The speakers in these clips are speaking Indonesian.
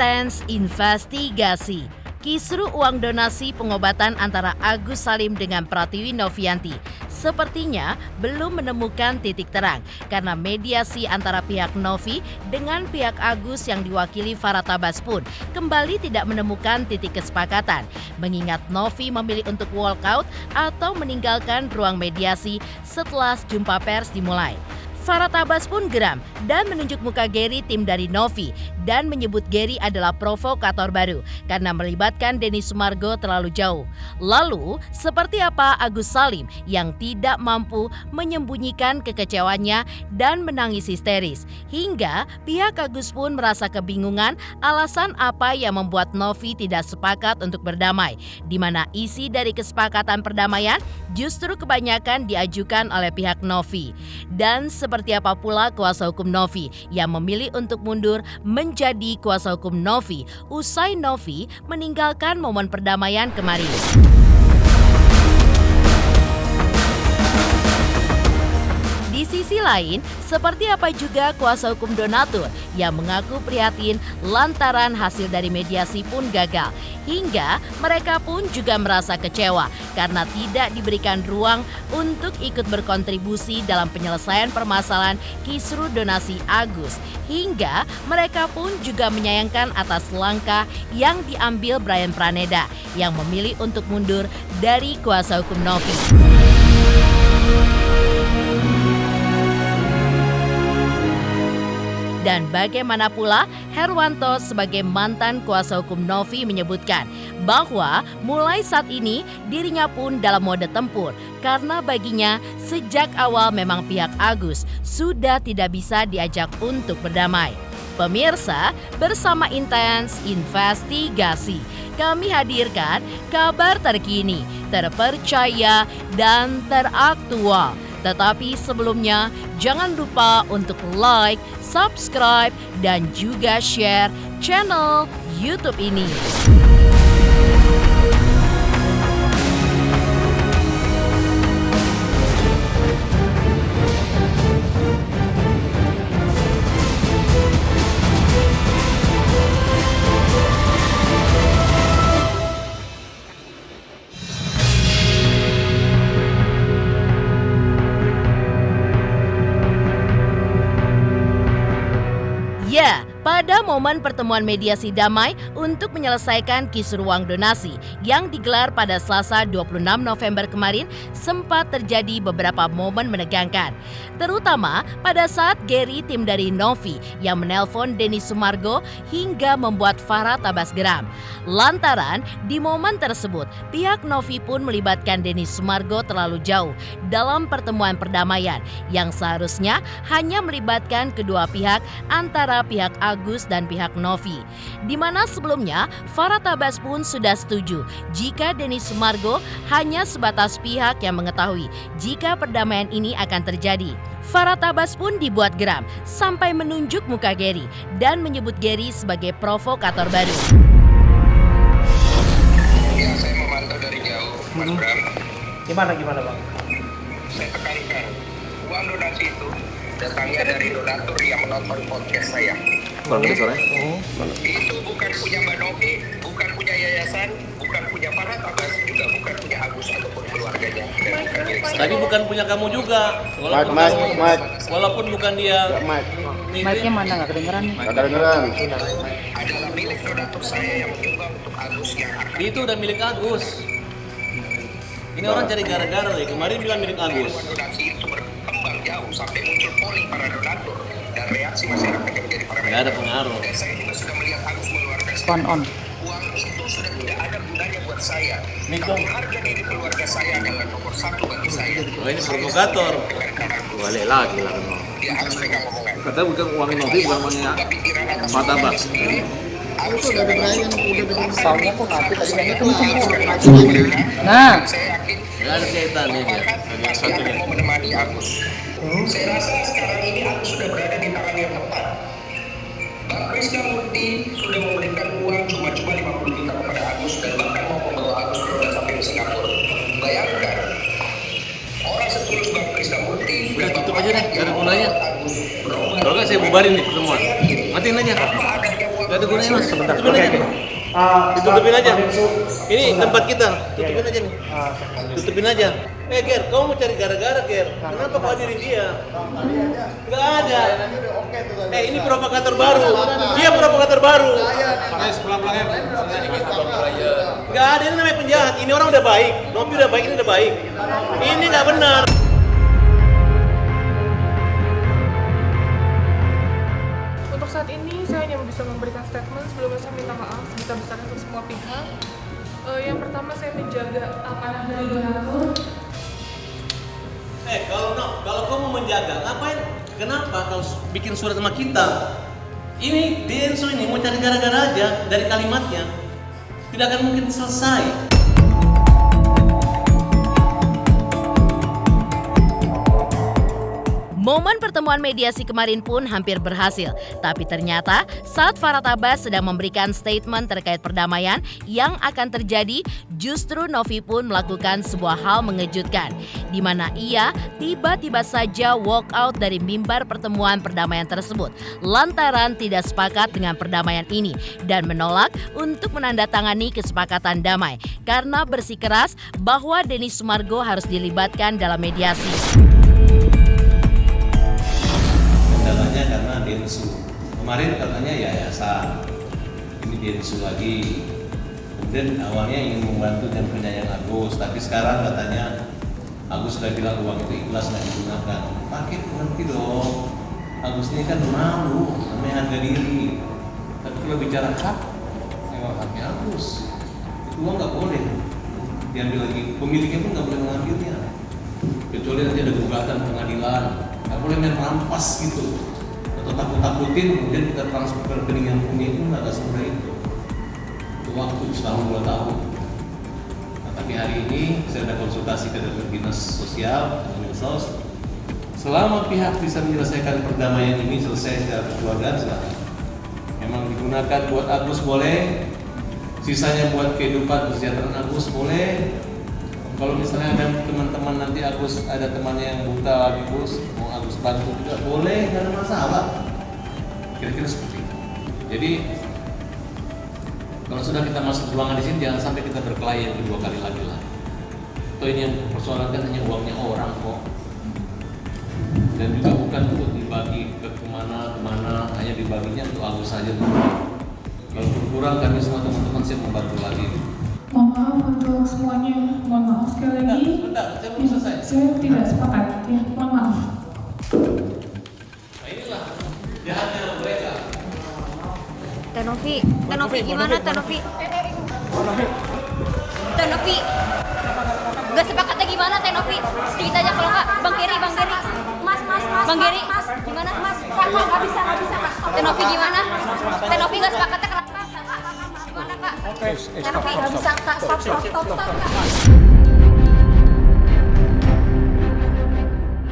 intens investigasi. Kisru uang donasi pengobatan antara Agus Salim dengan Pratiwi Novianti sepertinya belum menemukan titik terang karena mediasi antara pihak Novi dengan pihak Agus yang diwakili Farah Tabas pun kembali tidak menemukan titik kesepakatan, mengingat Novi memilih untuk walkout atau meninggalkan ruang mediasi setelah jumpa pers dimulai. Farah Tabas pun geram dan menunjuk muka Gary, tim dari Novi, dan menyebut Gary adalah provokator baru karena melibatkan Denny Sumargo terlalu jauh. Lalu, seperti apa Agus Salim yang tidak mampu menyembunyikan kekecewaannya dan menangis histeris, hingga pihak Agus pun merasa kebingungan alasan apa yang membuat Novi tidak sepakat untuk berdamai, di mana isi dari kesepakatan perdamaian justru kebanyakan diajukan oleh pihak Novi. Dan seperti apa pula kuasa hukum Novi yang memilih untuk mundur menjadi kuasa hukum Novi usai Novi meninggalkan momen perdamaian kemarin. Di sisi lain, seperti apa juga kuasa hukum donatur yang mengaku prihatin lantaran hasil dari mediasi pun gagal. Hingga mereka pun juga merasa kecewa karena tidak diberikan ruang untuk ikut berkontribusi dalam penyelesaian permasalahan kisru donasi Agus. Hingga mereka pun juga menyayangkan atas langkah yang diambil Brian Praneda yang memilih untuk mundur dari kuasa hukum Novi. Dan bagaimana pula Herwanto sebagai mantan kuasa hukum Novi menyebutkan bahwa mulai saat ini dirinya pun dalam mode tempur karena baginya sejak awal memang pihak Agus sudah tidak bisa diajak untuk berdamai. Pemirsa, bersama intens investigasi, kami hadirkan kabar terkini, terpercaya, dan teraktual. Tetapi sebelumnya, jangan lupa untuk like, subscribe, dan juga share channel YouTube ini. Ya, pada momen pertemuan mediasi damai untuk menyelesaikan kisru uang donasi yang digelar pada Selasa 26 November kemarin sempat terjadi beberapa momen menegangkan. Terutama pada saat Gary, tim dari Novi, yang menelpon Denny Sumargo hingga membuat Farah Tabas geram. Lantaran di momen tersebut pihak Novi pun melibatkan Denny Sumargo terlalu jauh dalam pertemuan perdamaian yang seharusnya hanya melibatkan kedua pihak antara pihak Agus dan pihak Novi. Di mana sebelumnya Farah Tabas pun sudah setuju jika Denny Sumargo hanya sebatas pihak yang mengetahui jika perdamaian ini akan terjadi. Farah Tabas pun dibuat geram sampai menunjuk muka Gary dan menyebut Gary sebagai provokator baru. Ya, saya memantau dari jauh, Mas Bram. Gimana Bang? Saya tekankan, uang donasi itu datangnya dari donatur yang menonton podcast saya. Itu bukan punya Mbak Novi, bukan punya yayasan, bukan punya Farah Tabas, juga bukan punya Agus ataupun keluarganya. Dan bukan milik saya. Tadi bukan punya kamu juga. Walaupun bukan dia. Mic-nya mana nggak kedengeran? Adalah milik donatur saya yang menyumbang untuk Agus yang akan. Itu udah milik Agus. Ini orang cari gara-gara nih. Kemarin bilang milik Agus. Donasi itu berkembang jauh sampai muncul polling para donatur dan reaksi masyarakat yang menjadi parameter. Nggak ada pengaruh. Dan saya juga sudah melihat Agus mengeluarkan On. uang itu sudah tidak ada gunanya buat saya. Tapi harga diri keluarga saya adalah nomor satu bagi saya. Oh, ini provokator. Balik lagi lah kan. Dia harus pegang omongan. Katanya bukan uang Novi, bukan uangnya Pikiran atas Mata Bak. Agus udah Soundnya kok nanti tadi kayaknya kenceng. Nah, saya yakin Nggak ada kaitannya dia. pasti akan mau menemani Agus. Saya rasa sekarang ini Agus sudah berada di tangan yang tepat. Bang Krisnamurti sudah memberikan uang cuma-cuma 50 juta kepada Agus dan bahkan mau membawa Agus berobat sampai ke Singapura. Bayangkan, orang setulus Bang Krisnamurti Udah tutup aja deh, nggak ada gunanya. Kalau nggak saya bubarin nih pertemuan. Matiin aja. tanpa adanya uang Gak ada gunanya mas. Sebentar. Tutupin Oke, aja. oke. Ditutupin aja. Ini Sebentar. tempat kita. Iya, Tutupin iya. aja nih. Sebentar. Tutupin aja. Ger, kamu mau cari gara-gara, Ger? Kenapa kau hadirin dia? Gak ada. Ini provokator baru. Dia provokator baru. Gak ada, ini namanya penjahat. Ini orang udah baik. Novi udah baik, ini udah baik. Ini gak benar. Untuk saat ini saya hanya bisa memberikan statement sebelumnya saya minta maaf sebesar-besarnya untuk semua pihak. Yang pertama saya menjaga amanah dari donatur. Kalau kamu menjaga, ngapain? Kenapa kau bikin surat sama kita? Ini Denso ini mau cari gara-gara aja dari kalimatnya. Tidak akan mungkin selesai. Momen pertemuan mediasi kemarin pun hampir berhasil, tapi ternyata saat Farhad Abbas sedang memberikan statement terkait perdamaian yang akan terjadi, justru Novi pun melakukan sebuah hal mengejutkan, di mana ia tiba-tiba saja walk out dari mimbar pertemuan perdamaian tersebut, lantaran tidak sepakat dengan perdamaian ini dan menolak untuk menandatangani kesepakatan damai karena bersikeras bahwa Denny Sumargo harus dilibatkan dalam mediasi. Kendalanya karena Densu. Kemarin katanya yayasan. Ini Densu lagi. Kemudian awalnya ingin membantu dan penyayang Agus, tapi sekarang katanya Agus sudah bilang uang itu ikhlas nggak digunakan. Pakai nanti dong. Agus ini kan malu, namanya harga diri. Tapi kalau bicara hak, memang haknya Agus. Itu uang nggak boleh diambil lagi. Pemiliknya pun nggak boleh mengambilnya. Kecuali nanti ada gugatan pengadilan. Nggak boleh main rampas gitu atau takut-takutin kemudian kita transfer ke rekening yang punya itu nggak semudah itu waktu setahun 2 tahun. Nah, tapi hari ini saya ada konsultasi ke dinas sosial Kemensos, selama pihak bisa menyelesaikan perdamaian ini selesai secara kekeluargaan silahkan. Memang digunakan buat Agus boleh, sisanya buat kehidupan kesejahteraan Agus boleh. Kalau misalnya ada teman-teman nanti Agus ada temannya yang buta lagi Gus, mau Agus bantu juga boleh, nggak ada masalah. Kira-kira seperti itu. Jadi kalau sudah kita masuk ruangan di sini jangan sampai kita berkelahi yang kedua kali lagi lah. Atau ini yang persoalankan hanya uangnya orang kok. Dan juga bukan untuk dibagi ke kemana, hanya dibaginya untuk Agus saja. Kalau kurang kami semua teman-teman siap membantu lagi. Mohon maaf untuk semuanya, mohon maaf sekali lagi. Bentar, saya belum selesai. Saya tidak sepakat, ya, mohon maaf. Nah inilah jahatnya mereka. Tenovi gimana Tenovi? Tenovi, gak sepakatnya gimana Tenovi? Sedikit aja kalau nggak, Bang Geri. Bang Geri, gimana Mas? Kak, nggak bisa Kak. Tenovi gimana? Tenovi gak sepakatnya kenapa? Gimana Kak? Tenovi nggak bisa Kak, stop Kak.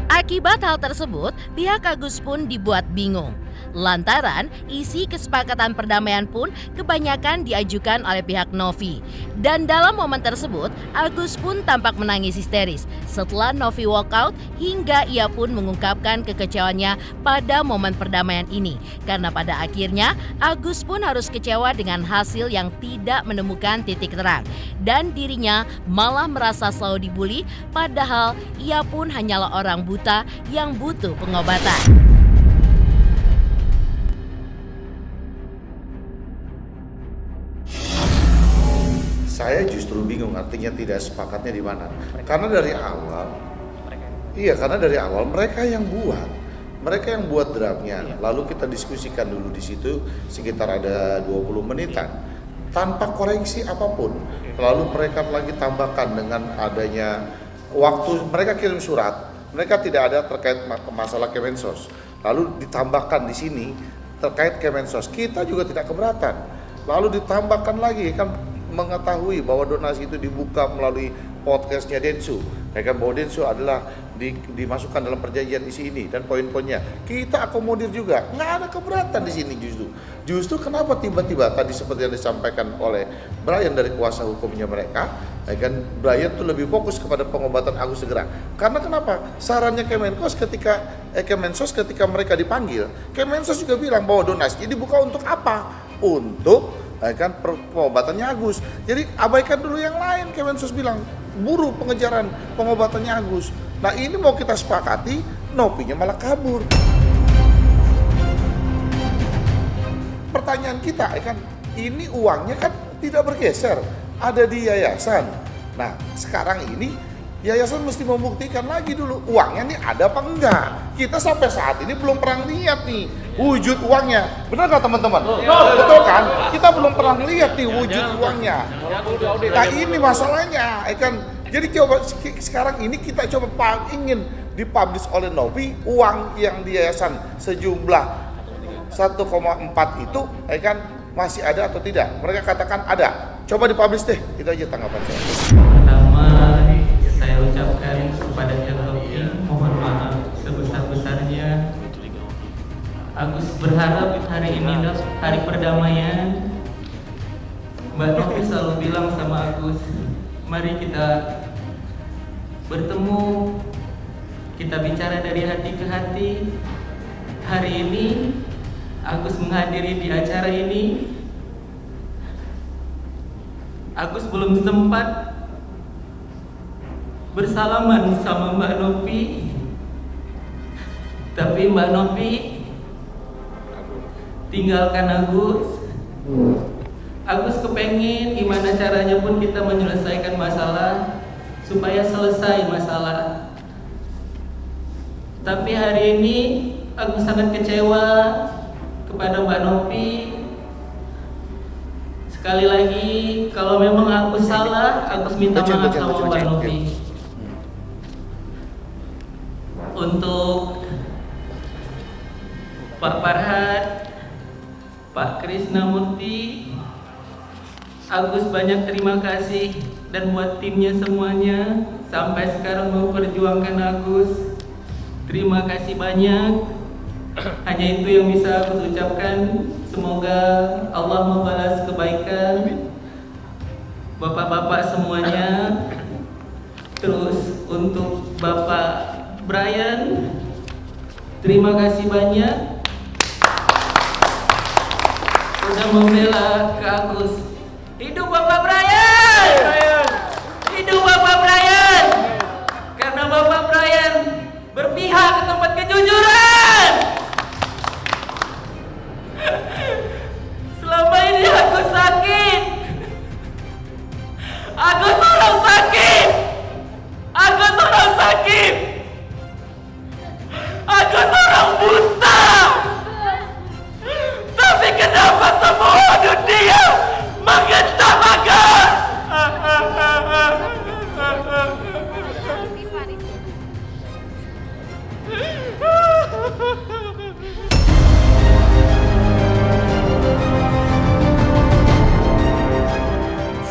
Akibat hal tersebut, pihak Agus pun dibuat bingung. Lantaran isi kesepakatan perdamaian pun kebanyakan diajukan oleh pihak Novi. Dan dalam momen tersebut, Agus pun tampak menangis histeris setelah Novi walkout hingga ia pun mengungkapkan kekecewaannya pada momen perdamaian ini. Karena pada akhirnya Agus pun harus kecewa dengan hasil yang tidak menemukan titik terang. Dan dirinya malah merasa selalu dibully padahal ia pun hanyalah orang buta yang butuh pengobatan. Saya justru bingung artinya tidak sepakatnya di mana. Karena dari awal mereka yang buat draftnya. Lalu kita diskusikan dulu di situ sekitar ada 20 menitan tanpa koreksi apapun. Lalu mereka lagi tambahkan dengan adanya waktu mereka kirim surat, mereka tidak ada terkait masalah Kemensos. Lalu ditambahkan di sini terkait Kemensos. Kita juga tidak keberatan. Lalu ditambahkan lagi kan mengetahui bahwa donasi itu dibuka melalui podcastnya Densu, ya kan, bahwa Densu adalah dimasukkan dalam perjanjian isi ini dan poin-poinnya kita akomodir juga, nggak ada keberatan di sini justru kenapa tiba-tiba tadi seperti yang disampaikan oleh Brian dari kuasa hukumnya mereka, ya kan, Brian tuh lebih fokus kepada pengobatan Agus segera. Karena kenapa? Sarannya Kemensos ketika mereka dipanggil, Kemensos juga bilang bahwa donasi dibuka untuk apa? untuk pengobatannya Agus. Jadi abaikan dulu yang lain, Kemensos bilang, buru pengejaran pengobatannya Agus. Nah ini mau kita sepakati, Novinya malah kabur. Pertanyaan kita kan, ini uangnya kan tidak bergeser, ada di yayasan. Nah sekarang ini yayasan mesti membuktikan lagi dulu uangnya nih ada apa enggak. Kita sampai saat ini belum pernah lihat nih wujud uangnya. Benar nggak teman-teman? Betul kan? Kita belum pernah lihat nih wujud uangnya. Nah ini masalahnya, kan? Jadi coba sekarang ini kita coba ingin dipublish oleh Novi uang yang di yayasan sejumlah 1,4 itu, kan masih ada atau tidak? Mereka katakan ada. Coba dipublish deh. Itu aja tanggapan saya. Pertama, saya ucapkan kepada Novi mohon maaf sebesar-besarnya. Agus berharap hari ini hari perdamaian. Mbak Novi selalu bilang sama Agus, mari kita bertemu, kita bicara dari hati ke hati. Hari ini Agus menghadiri di acara ini. Agus belum sempat bersalaman sama Mbak Novi, tapi Mbak Novi tinggalkan Agus. Agus kepengen gimana caranya pun kita menyelesaikan masalah supaya selesai masalah. Tapi hari ini Agus sangat kecewa kepada Mbak Novi. Sekali lagi, kalau memang aku salah, Agus minta maaf sama Mbak Novi. Untuk Pak Farhad, Pak Krisnamurti, Agus banyak terima kasih, dan buat timnya semuanya sampai sekarang memperjuangkan Agus, terima kasih banyak. Hanya itu yang bisa aku ucapkan. Semoga Allah membalas kebaikan bapak-bapak semuanya. Terus untuk Bapak Brian, terima kasih banyak sudah membela ke Agus. Hidup Bapak Brian! Hidup Bapak Brian! Karena Bapak Brian berpihak ke tempat kejujuran. Selama ini aku sakit. Aku orang sakit. Aku orang sakit. Aku orang buta. Tapi kenapa semua dunia mengentam aku?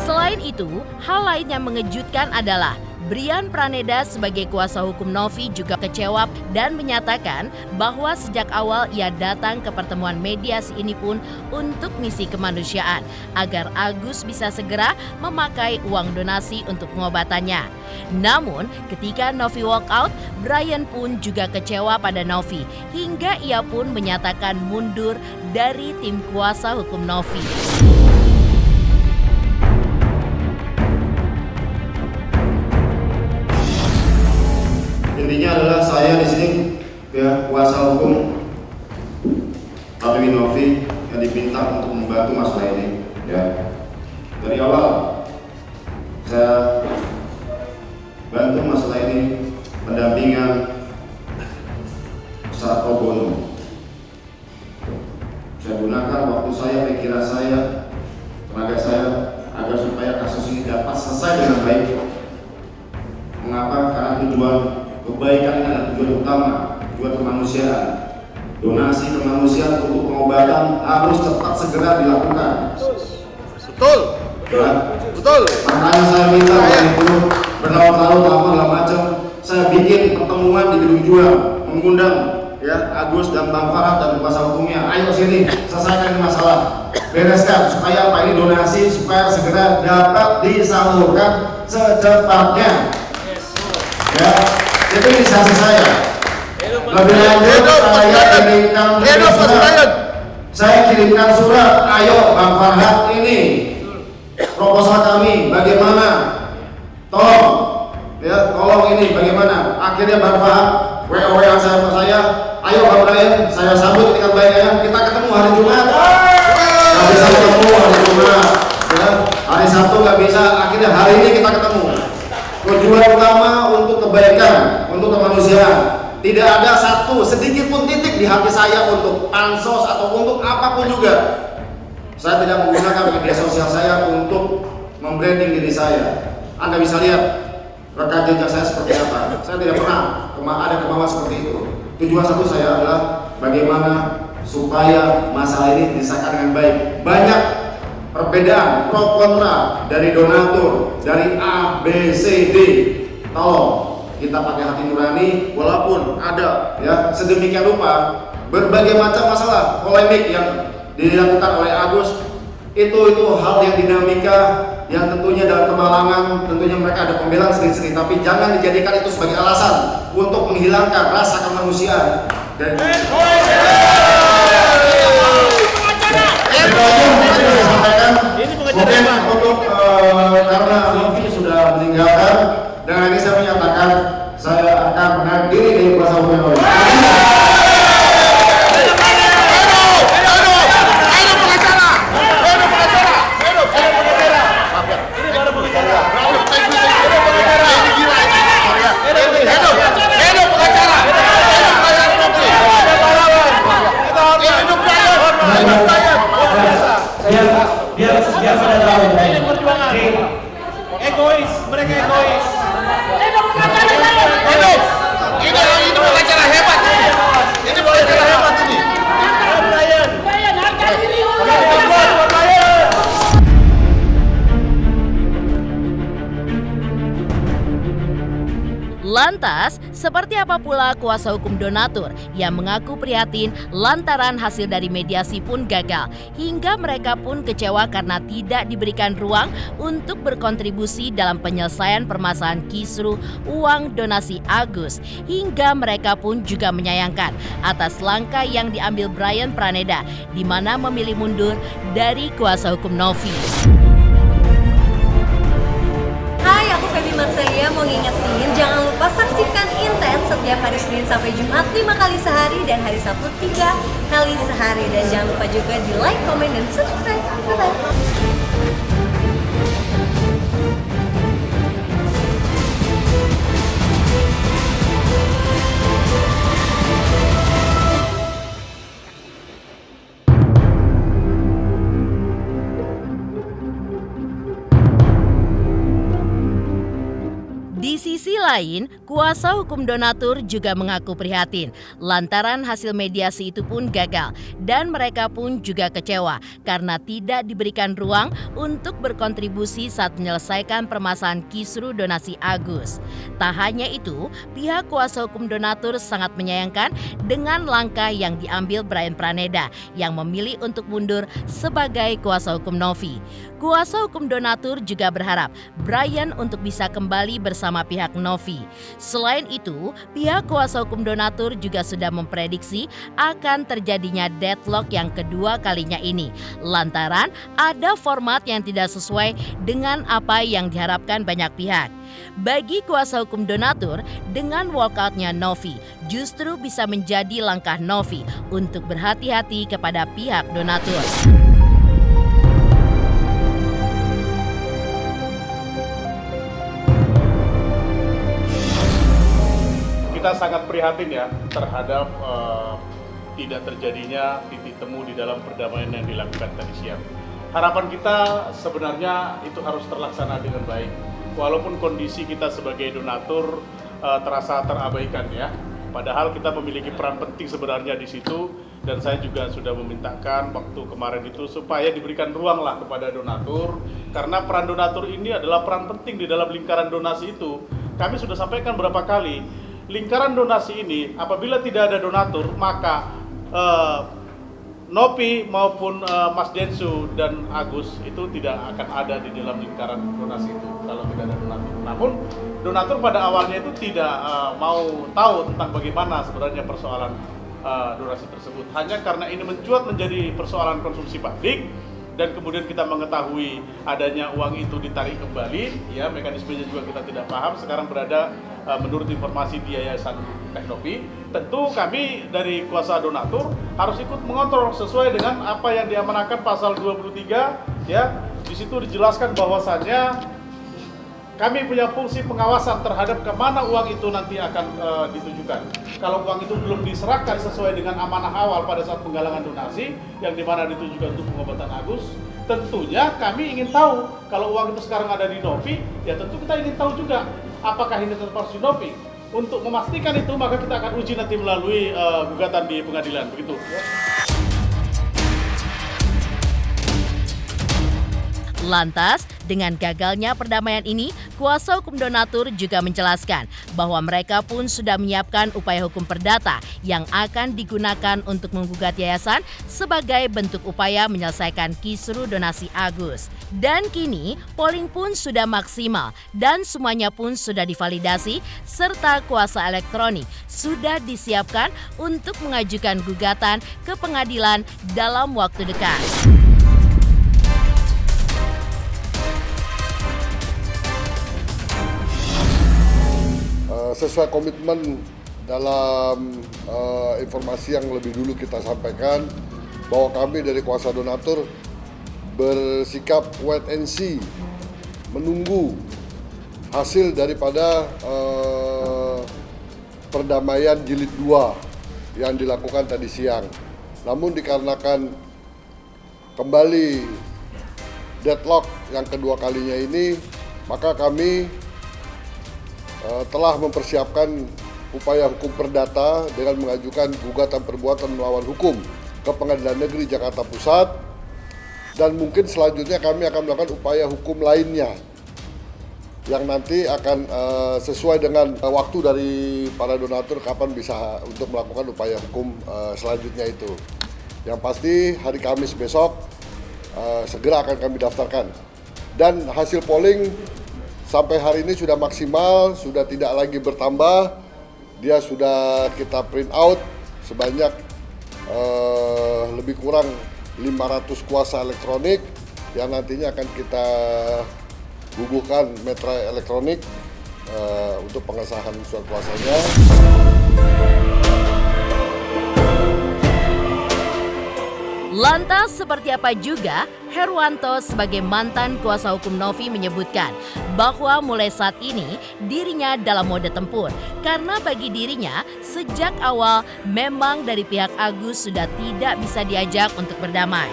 Selain itu, hal lain yang mengejutkan adalah Brian Praneda sebagai kuasa hukum Novi juga kecewa dan menyatakan bahwa sejak awal ia datang ke pertemuan mediasi ini pun untuk misi kemanusiaan agar Agus bisa segera memakai uang donasi untuk pengobatannya. Namun ketika Novi walk out, Brian pun juga kecewa pada Novi hingga ia pun menyatakan mundur dari tim kuasa hukum Novi. Intinya adalah saya di sini ya kuasa hukum Taufik Novi yang diminta untuk membantu masalah ini ya. Dari awal saya bantu masalah ini pendampingan secara pro bono. Saya gunakan waktu saya, pikiran saya, tenaga saya agar supaya kasus ini dapat selesai dengan baik. Mengapa? Karena tujuan kebaikan adalah tujuan utama, tujuan kemanusiaan. Donasi kemanusiaan untuk pengobatan harus cepat segera dilakukan. Betul. Ya. Betul. Makanya saya minta itu berlarut-larut lama segala macam. Saya bikin pertemuan di Gedung Juang, mengundang ya Agus dan Bang Farhad dan kuasa hukumnya. Ayo sini, selesaikan ini masalah. Bereskan supaya apa ini donasi supaya segera dapat disalurkan secepatnya. Ya. Itu inisiasi saya. Lebih lanjut saya berikan Saya kirimkan surat, ayo Bang Farhat ini proposal kami bagaimana, tolong ini bagaimana. Akhirnya Bang Farhat WA saya, ayo Bang Brian, saya sambut dengan baiknya, kita ketemu hari Jumat. Nggak bisa ketemu hari Jumat, ya. Hari Sabtu nggak bisa, akhirnya hari ini kita ketemu. Tujuan utama untuk kebaikan, untuk kemanusiaan. Tidak ada satu sedikit pun titik di hati saya untuk pansos atau untuk apapun juga. Saya tidak menggunakan media sosial saya untuk membranding diri saya. Anda bisa lihat rekam jejak saya seperti apa. Saya tidak pernah ada kemauan seperti itu. Tujuan satu saya adalah bagaimana supaya masalah ini disahkan dengan baik. Banyak perbedaan pro kontra dari donatur, dari A, B, C, D. Tolong kita pakai hati nurani, walaupun ada ya sedemikian rupa berbagai macam masalah polemik yang dilakukan oleh Agus, itu hal yang dinamika yang tentunya dalam kemalangan, tentunya mereka ada pembelaan sendiri-sendiri, tapi jangan dijadikan itu sebagai alasan untuk menghilangkan rasa kemanusiaan. Dan mungkin untuk karena Novi sudah meninggalkan, dengan ini saya menyatakan saya akan menarik diri dari kuasa hukum Novi. Biar pada tahu ini perjuangan. Egois, mereka egois. Ini pengacara hebat. Ini pengacara hebat ini. Lantas, seperti apa pula kuasa hukum donatur yang mengaku prihatin lantaran hasil dari mediasi pun gagal, hingga mereka pun kecewa karena tidak diberikan ruang untuk berkontribusi dalam penyelesaian permasalahan kisruh uang donasi Agus, hingga mereka pun juga menyayangkan atas langkah yang diambil Brian Praneda, di mana memilih mundur dari kuasa hukum Novi. Hai, aku Feby Marcelia mau ngingetin jangan lupa saksikan Inten setiap hari Senin sampai Jumat 5 kali sehari dan hari Sabtu 3 kali sehari, dan jangan lupa juga di like, komen, dan subscribe. Bye-bye. Di sisi lain, kuasa hukum donatur juga mengaku prihatin lantaran hasil mediasi itu pun gagal, dan mereka pun juga kecewa karena tidak diberikan ruang untuk berkontribusi saat menyelesaikan permasalahan kisruh donasi Agus. Tak hanya itu, pihak kuasa hukum donatur sangat menyayangkan dengan langkah yang diambil Brian Praneda yang memilih untuk mundur sebagai kuasa hukum Novi. Kuasa hukum donatur juga berharap Brian untuk bisa kembali bersama pihak Novi. Selain itu, pihak kuasa hukum donatur juga sudah memprediksi akan terjadinya deadlock yang kedua kalinya ini, lantaran ada format yang tidak sesuai dengan apa yang diharapkan banyak pihak. Bagi kuasa hukum donatur, dengan walkoutnya Novi justru bisa menjadi langkah Novi untuk berhati-hati kepada pihak donatur. Kita sangat prihatin ya terhadap tidak terjadinya titik temu di dalam perdamaian yang dilakukan tadi siang. Harapan kita sebenarnya itu harus terlaksana dengan baik. Walaupun kondisi kita sebagai donatur terasa terabaikan ya. Padahal kita memiliki peran penting sebenarnya di situ, dan saya juga sudah memintakan waktu kemarin itu supaya diberikan ruang lah kepada donatur, karena peran donatur ini adalah peran penting di dalam lingkaran donasi itu. Kami sudah sampaikan berapa kali, lingkaran donasi ini apabila tidak ada donatur, maka Nopi maupun Mas Densu dan Agus itu tidak akan ada di dalam lingkaran donasi itu kalau tidak ada donatur. Namun donatur pada awalnya itu tidak mau tahu tentang bagaimana sebenarnya persoalan donasi tersebut. Hanya karena ini mencuat menjadi persoalan konsumsi publik dan kemudian kita mengetahui adanya uang itu ditarik kembali, ya mekanismenya juga kita tidak paham. Sekarang berada menurut informasi di Yayasan Teknopi, tentu kami dari kuasa donatur harus ikut mengontrol sesuai dengan apa yang diamanahkan pasal 23, ya. Di situ dijelaskan bahwasannya kami punya fungsi pengawasan terhadap kemana uang itu nanti akan ditujukan. Kalau uang itu belum diserahkan sesuai dengan amanah awal pada saat penggalangan donasi, yang dimana ditujukan untuk pengobatan Agus, tentunya kami ingin tahu. Kalau uang itu sekarang ada di Novi, ya tentu kita ingin tahu juga apakah ini tetap harus di Novi. Untuk memastikan itu, maka kita akan uji nanti melalui gugatan di pengadilan, begitu. Lantas, dengan gagalnya perdamaian ini, kuasa hukum donatur juga menjelaskan bahwa mereka pun sudah menyiapkan upaya hukum perdata yang akan digunakan untuk menggugat yayasan sebagai bentuk upaya menyelesaikan kisru donasi Agus. Dan kini, polling pun sudah maksimal dan semuanya pun sudah divalidasi serta kuasa elektronik sudah disiapkan untuk mengajukan gugatan ke pengadilan dalam waktu dekat. Sesuai komitmen dalam informasi yang lebih dulu kita sampaikan bahwa kami dari kuasa donatur bersikap wait and see, menunggu hasil daripada perdamaian jilid 2 yang dilakukan tadi siang. Namun dikarenakan kembali deadlock yang kedua kalinya ini, maka kami telah mempersiapkan upaya hukum perdata dengan mengajukan gugatan perbuatan melawan hukum ke Pengadilan Negeri Jakarta Pusat, dan mungkin selanjutnya kami akan melakukan upaya hukum lainnya yang nanti akan sesuai dengan waktu dari para donatur kapan bisa untuk melakukan upaya hukum selanjutnya itu. Yang pasti hari Kamis besok segera akan kami daftarkan, dan hasil polling sampai hari ini sudah maksimal, sudah tidak lagi bertambah. Dia sudah kita print out sebanyak lebih kurang 500 kuasa elektronik yang nantinya akan kita bubuhkan metra elektronik untuk pengesahan surat kuasanya. Lantas seperti apa juga Herwanto sebagai mantan kuasa hukum Novi menyebutkan bahwa mulai saat ini dirinya dalam mode tempur karena bagi dirinya sejak awal memang dari pihak Agus sudah tidak bisa diajak untuk berdamai.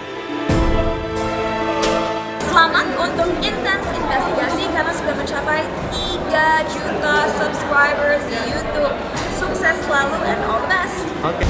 Selamat untuk Intens Investigasi karena sudah mencapai 3 juta subscribers di YouTube. Sukses selalu and all the best. Oke.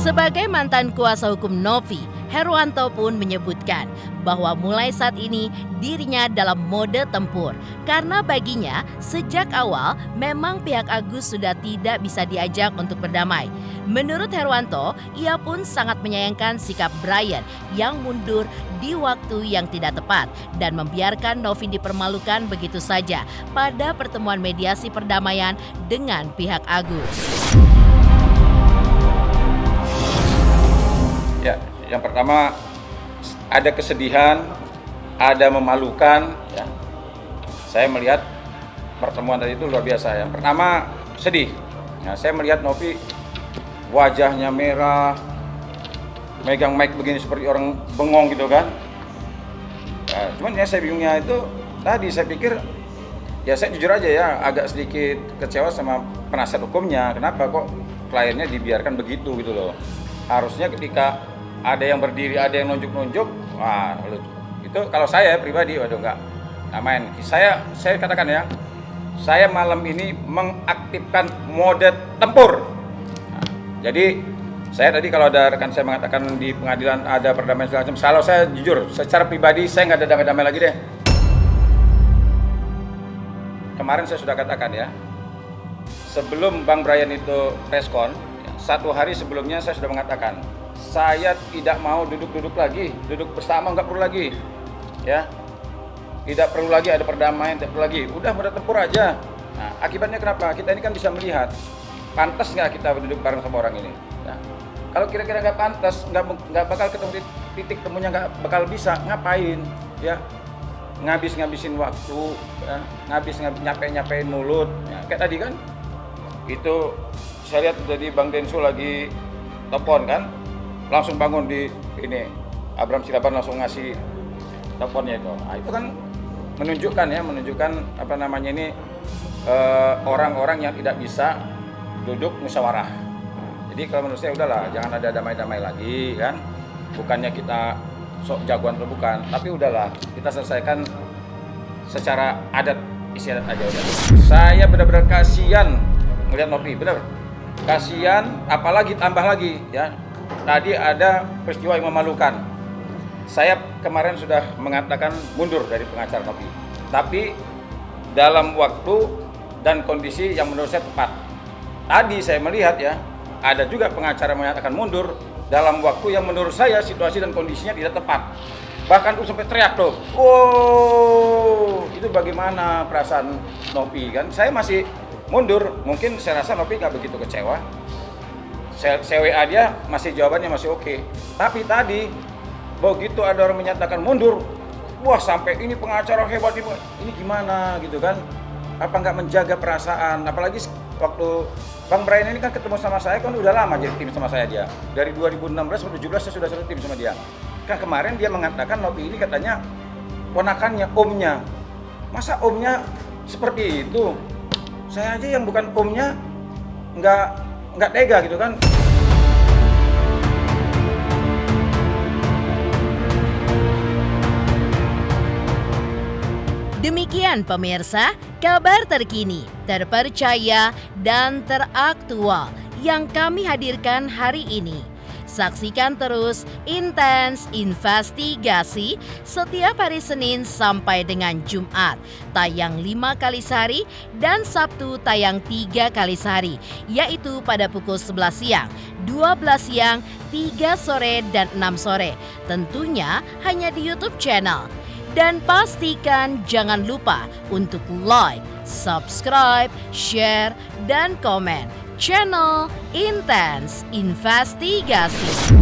Sebagai mantan kuasa hukum Novi, Herwanto pun menyebutkan bahwa mulai saat ini dirinya dalam mode tempur karena baginya sejak awal memang pihak Agus sudah tidak bisa diajak untuk berdamai. Menurut Herwanto, ia pun sangat menyayangkan sikap Brian yang mundur di waktu yang tidak tepat dan membiarkan Novi dipermalukan begitu saja pada pertemuan mediasi perdamaian dengan pihak Agus. Ya, yang pertama ada kesedihan, ada memalukan. Ya. Saya melihat pertemuan tadi itu luar biasa. Yang pertama sedih. Ya, saya melihat Novi wajahnya merah, megang mic begini seperti orang bengong gitu kan. Ya, cuman ya saya bingungnya itu tadi saya pikir ya saya jujur aja ya agak sedikit kecewa sama penasihat hukumnya. Kenapa kok kliennya dibiarkan begitu gitu loh. Harusnya ketika ada yang berdiri, ada yang nunjuk-nunjuk, wah itu kalau saya pribadi, waduh nggak main. Saya katakan ya, saya malam ini mengaktifkan mode tempur. Nah, jadi saya tadi kalau ada rekan saya mengatakan di pengadilan ada perdamaian segala macam, kalau saya jujur, secara pribadi saya nggak ada damai-damai lagi deh. kemarin saya sudah katakan ya, sebelum Bang Brian itu preskon, 1 hari sebelumnya saya sudah mengatakan, saya tidak mau duduk-duduk lagi, duduk bersama nggak perlu lagi, ya, tidak perlu lagi ada perdamaian, tidak perlu lagi, udah tempur aja. Nah, akibatnya kenapa? Kita ini kan bisa melihat, pantas nggak kita duduk bareng sama orang ini? Ya. Kalau kira-kira nggak pantas, nggak bakal ketemu titik temunya, nggak bakal bisa, ngapain? Ya, ngabisin waktu, ya, nyapein mulut, ya, kayak tadi kan, itu saya lihat jadi Bang Densu lagi telepon kan, langsung bangun di ini, Abraham Silaban langsung ngasih teleponnya itu. Nah, itu kan menunjukkan apa namanya ini orang-orang yang tidak bisa duduk musyawarah. Jadi kalau menurut saya udahlah, jangan ada damai-damai lagi kan. Bukannya kita sok jagoan atau bukan, tapi udahlah kita selesaikan secara adat istiadat aja udah. Saya benar-benar kasihan melihat Novi, benar. Kasihan, apalagi tambah lagi ya. Tadi ada peristiwa yang memalukan. Saya kemarin sudah mengatakan mundur dari pengacara Novi. Tapi dalam waktu dan kondisi yang menurut saya tepat. Tadi saya melihat ya, ada juga pengacara menyatakan mundur dalam waktu yang menurut saya situasi dan kondisinya tidak tepat. Bahkan tuh sampai teriak tuh, wow, itu bagaimana perasaan Novi kan? Saya masih mundur, mungkin saya rasa Novi nggak begitu kecewa. Saya WA dia, masih jawabannya masih oke. Tapi tadi, begitu ada orang menyatakan mundur, wah sampai ini pengacara hebat ini gimana gitu kan? Apa nggak menjaga perasaan? Apalagi waktu Bang Brian ini kan ketemu sama saya kan udah lama jadi tim sama saya dia. Dari 2016 sampai 2017 saya sudah satu tim sama dia. Kan kemarin dia mengatakan Novi ini katanya ponakannya, omnya. Masa omnya seperti itu? Saya aja yang bukan omnya nggak tega gitu kan. Demikian pemirsa, kabar terkini, terpercaya, dan teraktual yang kami hadirkan hari ini. Saksikan terus Intens Investigasi setiap hari Senin sampai dengan Jumat, tayang 5 kali sehari dan Sabtu tayang 3 kali sehari, yaitu pada pukul 11 siang, 12 siang, 3 sore, dan 6 sore. Tentunya hanya di YouTube channel. Dan pastikan jangan lupa untuk like, subscribe, share, dan komen channel Intens Investigasi.